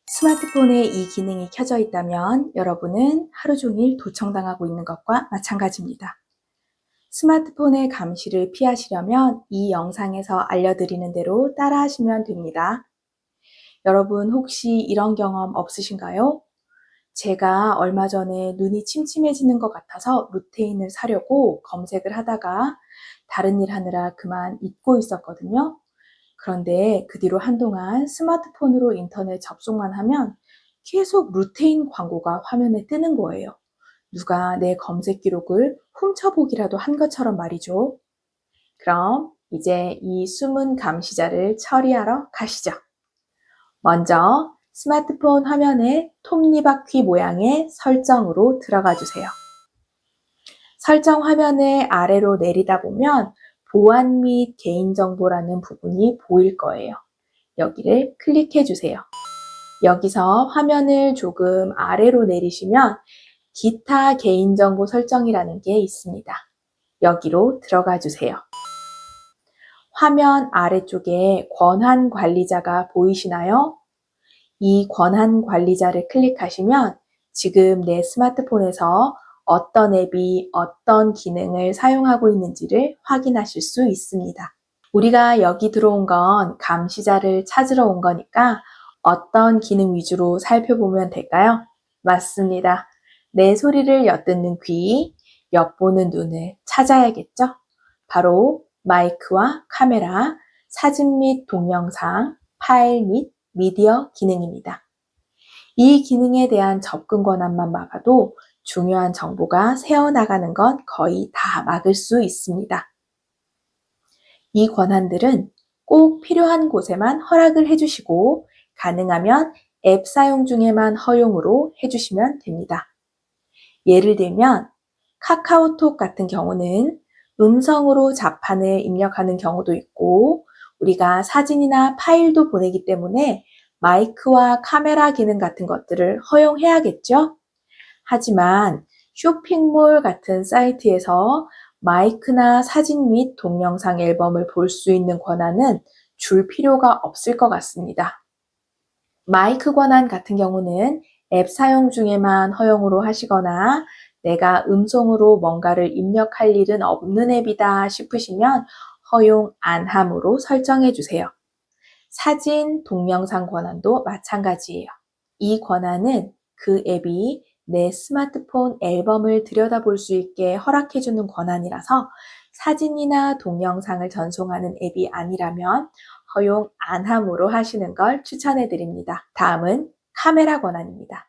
스마트폰에 이 기능이 켜져 있다면 여러분은 하루 종일 도청당하고 있는 것과 마찬가지입니다. 스마트폰의 감시를 피하시려면 이 영상에서 알려드리는 대로 따라하시면 됩니다. 여러분 혹시 이런 경험 없으신가요? 제가 얼마 전에 눈이 침침해지는 것 같아서 루테인을 사려고 검색을 하다가 다른 일 하느라 그만 잊고 있었거든요. 그런데 그 뒤로 한동안 스마트폰으로 인터넷 접속만 하면 계속 루테인 광고가 화면에 뜨는 거예요. 누가 내 검색 기록을 훔쳐보기라도 한 것처럼 말이죠. 그럼 이제 이 숨은 감시자를 처리하러 가시죠. 먼저 스마트폰 화면에 톱니바퀴 모양의 설정으로 들어가 주세요. 설정 화면을 아래로 내리다 보면 보안 및 개인정보라는 부분이 보일 거예요. 여기를 클릭해 주세요. 여기서 화면을 조금 아래로 내리시면 기타 개인정보 설정이라는 게 있습니다. 여기로 들어가 주세요. 화면 아래쪽에 권한 관리자가 보이시나요? 이 권한 관리자를 클릭하시면 지금 내 스마트폰에서 어떤 앱이 어떤 기능을 사용하고 있는지를 확인하실 수 있습니다. 우리가 여기 들어온 건 감시자를 찾으러 온 거니까 어떤 기능 위주로 살펴보면 될까요? 맞습니다. 내 소리를 엿듣는 귀, 엿보는 눈을 찾아야겠죠? 바로 마이크와 카메라, 사진 및 동영상, 파일 및 미디어 기능입니다. 이 기능에 대한 접근 권한만 막아도 중요한 정보가 새어나가는 건 거의 다 막을 수 있습니다. 이 권한들은 꼭 필요한 곳에만 허락을 해주시고 가능하면 앱 사용 중에만 허용으로 해주시면 됩니다. 예를 들면 카카오톡 같은 경우는 음성으로 자판을 입력하는 경우도 있고 우리가 사진이나 파일도 보내기 때문에 마이크와 카메라 기능 같은 것들을 허용해야겠죠? 하지만 쇼핑몰 같은 사이트에서 마이크나 사진 및 동영상 앨범을 볼 수 있는 권한은 줄 필요가 없을 것 같습니다. 마이크 권한 같은 경우는 앱 사용 중에만 허용으로 하시거나 내가 음성으로 뭔가를 입력할 일은 없는 앱이다 싶으시면 허용 안 함으로 설정해 주세요. 사진, 동영상 권한도 마찬가지예요. 이 권한은 그 앱이 내 스마트폰 앨범을 들여다볼 수 있게 허락해주는 권한이라서 사진이나 동영상을 전송하는 앱이 아니라면 허용 안 함으로 하시는 걸 추천해 드립니다. 다음은 카메라 권한입니다.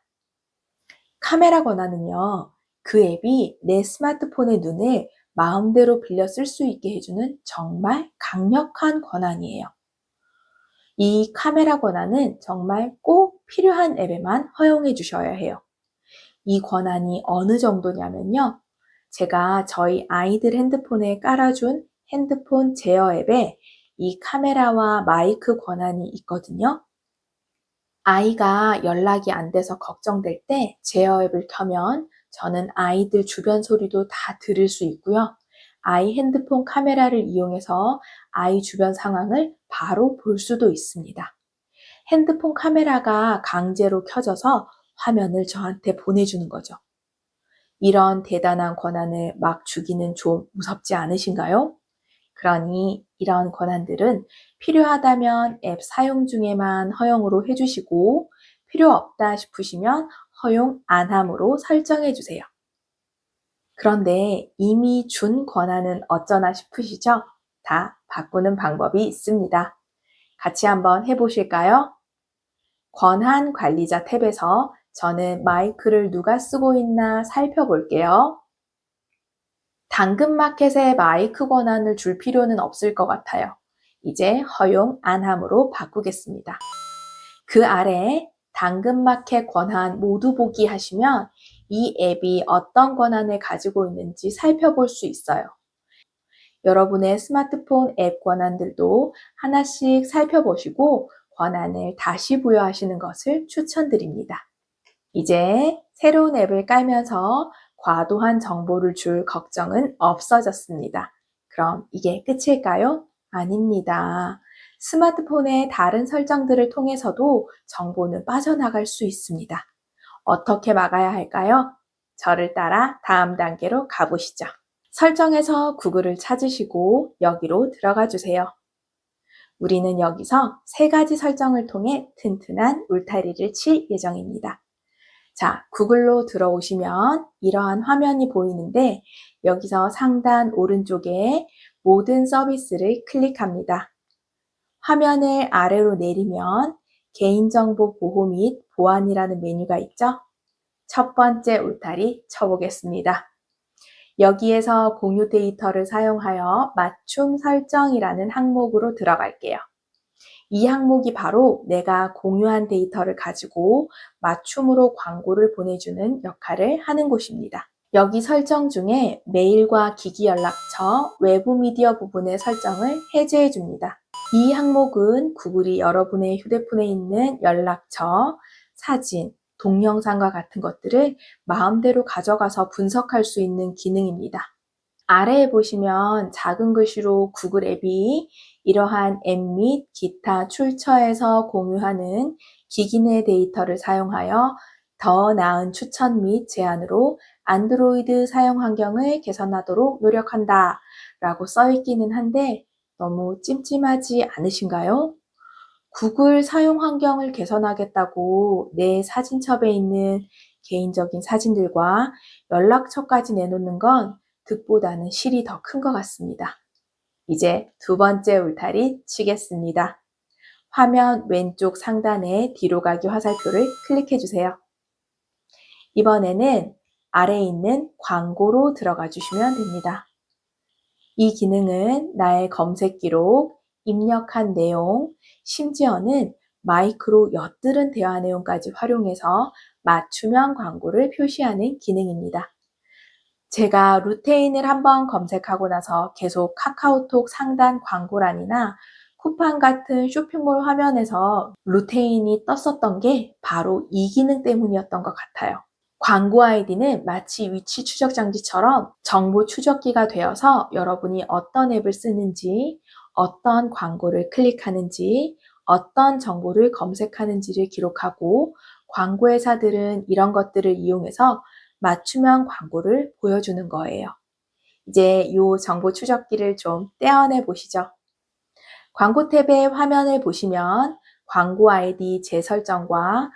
카메라 권한은요, 그 앱이 내 스마트폰의 눈을 마음대로 빌려 쓸 수 있게 해주는 정말 강력한 권한이에요. 이 카메라 권한은 정말 꼭 필요한 앱에만 허용해 주셔야 해요. 이 권한이 어느 정도냐면요. 제가 저희 아이들 핸드폰에 깔아준 핸드폰 제어 앱에 이 카메라와 마이크 권한이 있거든요. 아이가 연락이 안 돼서 걱정될 때 제어 앱을 켜면 저는 아이들 주변 소리도 다 들을 수 있고요. 아이 핸드폰 카메라를 이용해서 아이 주변 상황을 바로 볼 수도 있습니다. 핸드폰 카메라가 강제로 켜져서 화면을 저한테 보내주는 거죠. 이런 대단한 권한을 막 주기는 좀 무섭지 않으신가요? 그러니 이런 권한들은 필요하다면 앱 사용 중에만 허용으로 해주시고 필요 없다 싶으시면 허용 안 함으로 설정해 주세요. 그런데 이미 준 권한은 어쩌나 싶으시죠? 다 바꾸는 방법이 있습니다. 같이 한번 해보실까요? 권한 관리자 탭에서 저는 마이크를 누가 쓰고 있나 살펴볼게요. 당근마켓에 마이크 권한을 줄 필요는 없을 것 같아요. 이제 허용 안 함으로 바꾸겠습니다. 그 아래 당근마켓 권한 모두 보기 하시면 이 앱이 어떤 권한을 가지고 있는지 살펴볼 수 있어요. 여러분의 스마트폰 앱 권한들도 하나씩 살펴보시고 권한을 다시 부여하시는 것을 추천드립니다. 이제 새로운 앱을 깔면서 과도한 정보를 줄 걱정은 없어졌습니다. 그럼 이게 끝일까요? 아닙니다. 스마트폰의 다른 설정들을 통해서도 정보는 빠져나갈 수 있습니다. 어떻게 막아야 할까요? 저를 따라 다음 단계로 가보시죠. 설정에서 구글을 찾으시고 여기로 들어가 주세요. 우리는 여기서 3가지 설정을 통해 튼튼한 울타리를 칠 예정입니다. 자, 구글로 들어오시면 이러한 화면이 보이는데 여기서 상단 오른쪽에 모든 서비스를 클릭합니다. 화면을 아래로 내리면 개인정보 보호 및 보안이라는 메뉴가 있죠? 첫 번째 울타리 쳐보겠습니다. 여기에서 공유 데이터를 사용하여 맞춤 설정이라는 항목으로 들어갈게요. 이 항목이 바로 내가 공유한 데이터를 가지고 맞춤으로 광고를 보내주는 역할을 하는 곳입니다. 여기 설정 중에 메일과 기기연락처, 외부 미디어 부분의 설정을 해제해 줍니다. 이 항목은 구글이 여러분의 휴대폰에 있는 연락처, 사진, 동영상과 같은 것들을 마음대로 가져가서 분석할 수 있는 기능입니다. 아래에 보시면 작은 글씨로 구글 앱이 이러한 앱 및 기타 출처에서 공유하는 기기 내 데이터를 사용하여 더 나은 추천 및 제안으로 안드로이드 사용 환경을 개선하도록 노력한다 라고 써 있기는 한데 너무 찜찜하지 않으신가요? 구글 사용 환경을 개선하겠다고 내 사진첩에 있는 개인적인 사진들과 연락처까지 내놓는 건 득보다는 실이 더 큰 것 같습니다. 이제 2번째 울타리 치겠습니다. 화면 왼쪽 상단에 뒤로 가기 화살표를 클릭해 주세요. 이번에는 아래에 있는 광고로 들어가 주시면 됩니다. 이 기능은 나의 검색 기록, 입력한 내용, 심지어는 마이크로 엿들은 대화 내용까지 활용해서 맞춤형 광고를 표시하는 기능입니다. 제가 루테인을 한번 검색하고 나서 계속 카카오톡 상단 광고란이나 쿠팡 같은 쇼핑몰 화면에서 루테인이 떴었던 게 바로 이 기능 때문이었던 것 같아요. 광고 아이디는 마치 위치 추적 장치처럼 정보 추적기가 되어서 여러분이 어떤 앱을 쓰는지, 어떤 광고를 클릭하는지, 어떤 정보를 검색하는지를 기록하고 광고 회사들은 이런 것들을 이용해서 맞춤형 광고를 보여주는 거예요. 이제 이 정보 추적기를 좀 떼어내 보시죠. 광고 탭의 화면을 보시면 광고 아이디 재설정과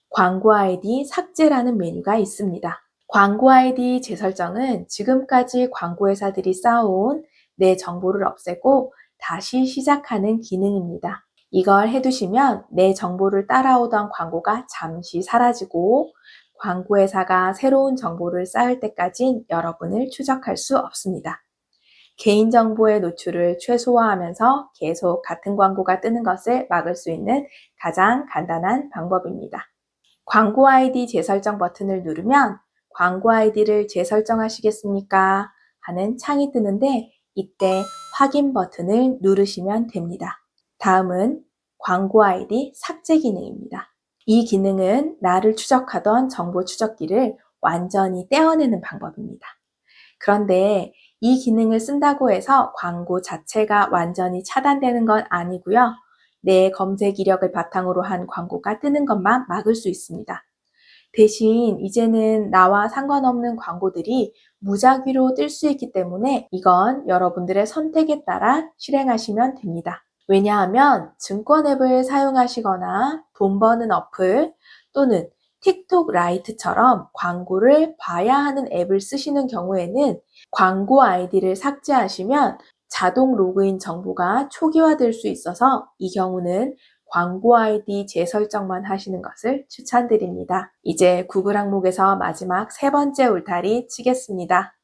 광고 아이디 삭제라는 메뉴가 있습니다. 광고 아이디 재설정은 지금까지 광고 회사들이 쌓아온 내 정보를 없애고 다시 시작하는 기능입니다. 이걸 해두시면 내 정보를 따라오던 광고가 잠시 사라지고 광고 회사가 새로운 정보를 쌓을 때까진 여러분을 추적할 수 없습니다. 개인정보의 노출을 최소화하면서 계속 같은 광고가 뜨는 것을 막을 수 있는 가장 간단한 방법입니다. 광고 아이디 재설정 버튼을 누르면 광고 아이디를 재설정하시겠습니까? 하는 창이 뜨는데 이때 확인 버튼을 누르시면 됩니다. 다음은 광고 아이디 삭제 기능입니다. 이 기능은 나를 추적하던 정보 추적기를 완전히 떼어내는 방법입니다. 그런데 이 기능을 쓴다고 해서 광고 자체가 완전히 차단되는 건 아니고요. 내 검색 이력을 바탕으로 한 광고가 뜨는 것만 막을 수 있습니다. 대신 이제는 나와 상관없는 광고들이 무작위로 뜰 수 있기 때문에 이건 여러분들의 선택에 따라 실행하시면 됩니다. 왜냐하면 증권 앱을 사용하시거나 돈 버는 어플 또는 틱톡 라이트처럼 광고를 봐야 하는 앱을 쓰시는 경우에는 광고 아이디를 삭제하시면 자동 로그인 정보가 초기화될 수 있어서 이 경우는 광고 아이디 재설정만 하시는 것을 추천드립니다. 이제 구글 항목에서 마지막 3번째 울타리 치겠습니다.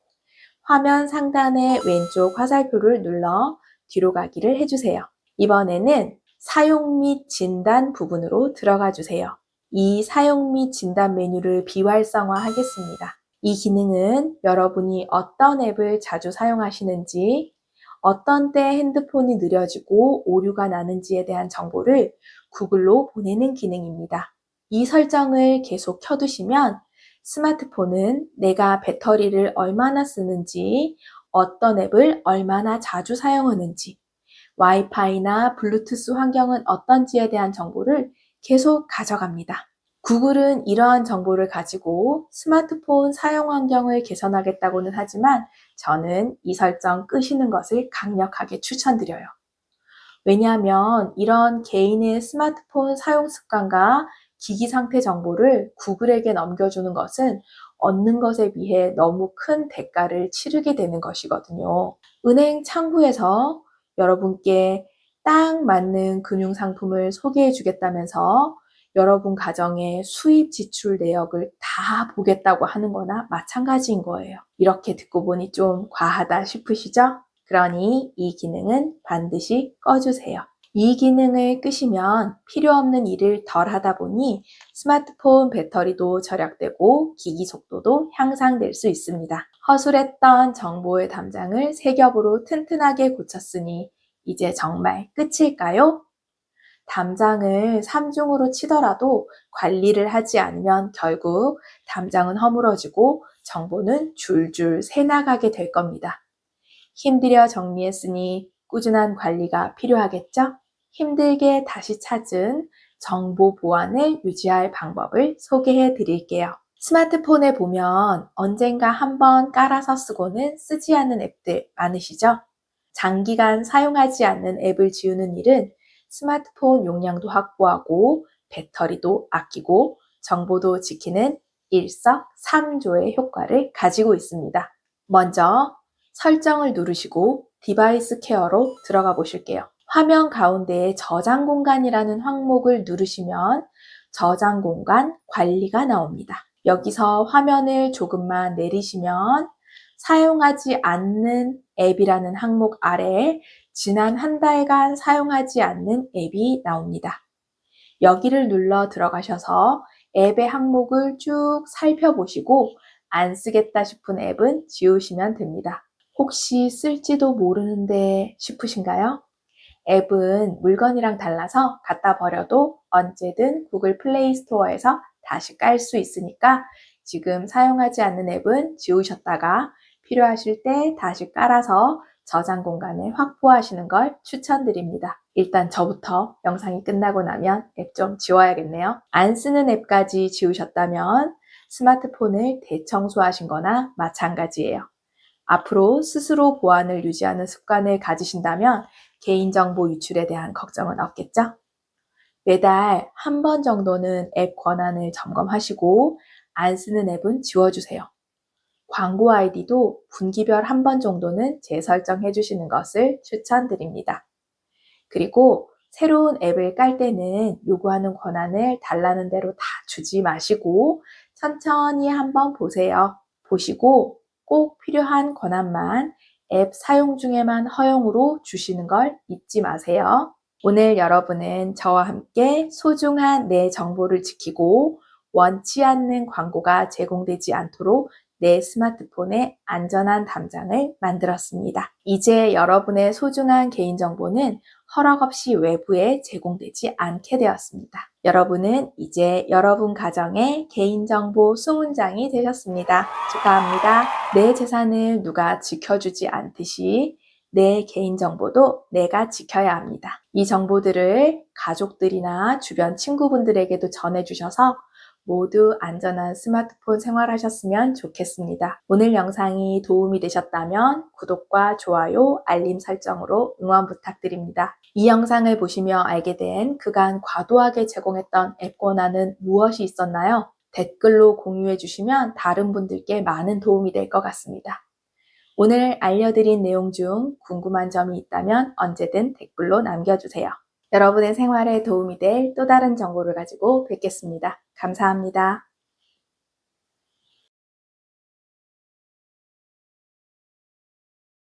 화면 상단의 왼쪽 화살표를 눌러 뒤로 가기를 해주세요. 이번에는 사용 및 진단 부분으로 들어가 주세요. 이 사용 및 진단 메뉴를 비활성화 하겠습니다. 이 기능은 여러분이 어떤 앱을 자주 사용하시는지, 어떤 때 핸드폰이 느려지고 오류가 나는지에 대한 정보를 구글로 보내는 기능입니다. 이 설정을 계속 켜두시면 스마트폰은 내가 배터리를 얼마나 쓰는지, 어떤 앱을 얼마나 자주 사용하는지, 와이파이나 블루투스 환경은 어떤지에 대한 정보를 계속 가져갑니다. 구글은 이러한 정보를 가지고 스마트폰 사용 환경을 개선하겠다고는 하지만 저는 이 설정 끄시는 것을 강력하게 추천드려요. 왜냐하면 이런 개인의 스마트폰 사용 습관과 기기 상태 정보를 구글에게 넘겨주는 것은 얻는 것에 비해 너무 큰 대가를 치르게 되는 것이거든요. 은행 창구에서 여러분께 딱 맞는 금융 상품을 소개해 주겠다면서 여러분 가정의 수입 지출 내역을 다 보겠다고 하는 거나 마찬가지인 거예요. 이렇게 듣고 보니 좀 과하다 싶으시죠? 그러니 이 기능은 반드시 꺼주세요. 이 기능을 끄시면 필요 없는 일을 덜 하다 보니 스마트폰 배터리도 절약되고 기기 속도도 향상될 수 있습니다. 허술했던 정보의 담장을 새 겹으로 튼튼하게 고쳤으니 이제 정말 끝일까요? 담장을 3중으로 치더라도 관리를 하지 않으면 결국 담장은 허물어지고 정보는 줄줄 새나가게 될 겁니다. 힘들여 정리했으니 꾸준한 관리가 필요하겠죠? 힘들게 다시 찾은 정보 보안을 유지할 방법을 소개해 드릴게요. 스마트폰에 보면 언젠가 한번 깔아서 쓰고는 쓰지 않는 앱들 많으시죠? 장기간 사용하지 않는 앱을 지우는 일은 스마트폰 용량도 확보하고 배터리도 아끼고 정보도 지키는 일석삼조의 효과를 가지고 있습니다. 먼저 설정을 누르시고 디바이스 케어로 들어가 보실게요. 화면 가운데에 저장 공간이라는 항목을 누르시면 저장 공간 관리가 나옵니다. 여기서 화면을 조금만 내리시면 사용하지 않는 앱이라는 항목 아래에 지난 한 달간 사용하지 않는 앱이 나옵니다. 여기를 눌러 들어가셔서 앱의 항목을 쭉 살펴보시고 안 쓰겠다 싶은 앱은 지우시면 됩니다. 혹시 쓸지도 모르는데 싶으신가요? 앱은 물건이랑 달라서 갖다 버려도 언제든 구글 플레이 스토어에서 다시 깔 수 있으니까 지금 사용하지 않는 앱은 지우셨다가 필요하실 때 다시 깔아서 저장 공간을 확보하시는 걸 추천드립니다. 일단 저부터 영상이 끝나고 나면 앱 좀 지워야겠네요. 안 쓰는 앱까지 지우셨다면 스마트폰을 대청소하신 거나 마찬가지예요. 앞으로 스스로 보안을 유지하는 습관을 가지신다면 개인정보 유출에 대한 걱정은 없겠죠? 매달 한 번 정도는 앱 권한을 점검하시고 안 쓰는 앱은 지워주세요. 광고 아이디도 분기별 한 번 정도는 재설정해 주시는 것을 추천드립니다. 그리고 새로운 앱을 깔 때는 요구하는 권한을 달라는 대로 다 주지 마시고 천천히 한번 보세요. 보시고 꼭 필요한 권한만 앱 사용 중에만 허용으로 주시는 걸 잊지 마세요. 오늘 여러분은 저와 함께 소중한 내 정보를 지키고 원치 않는 광고가 제공되지 않도록 내 스마트폰에 안전한 담장을 만들었습니다. 이제 여러분의 소중한 개인정보는 허락 없이 외부에 제공되지 않게 되었습니다. 여러분은 이제 여러분 가정의 개인정보 수문장이 되셨습니다. 축하합니다. 내 재산을 누가 지켜주지 않듯이 내 개인정보도 내가 지켜야 합니다. 이 정보들을 가족들이나 주변 친구분들에게도 전해주셔서 모두 안전한 스마트폰 생활하셨으면 좋겠습니다. 오늘 영상이 도움이 되셨다면 구독과 좋아요, 알림 설정으로 응원 부탁드립니다. 이 영상을 보시며 알게 된 그간 과도하게 제공했던 앱 권한은 무엇이 있었나요? 댓글로 공유해 주시면 다른 분들께 많은 도움이 될 것 같습니다. 오늘 알려드린 내용 중 궁금한 점이 있다면 언제든 댓글로 남겨주세요. 여러분의 생활에 도움이 될 또 다른 정보를 가지고 뵙겠습니다. 감사합니다.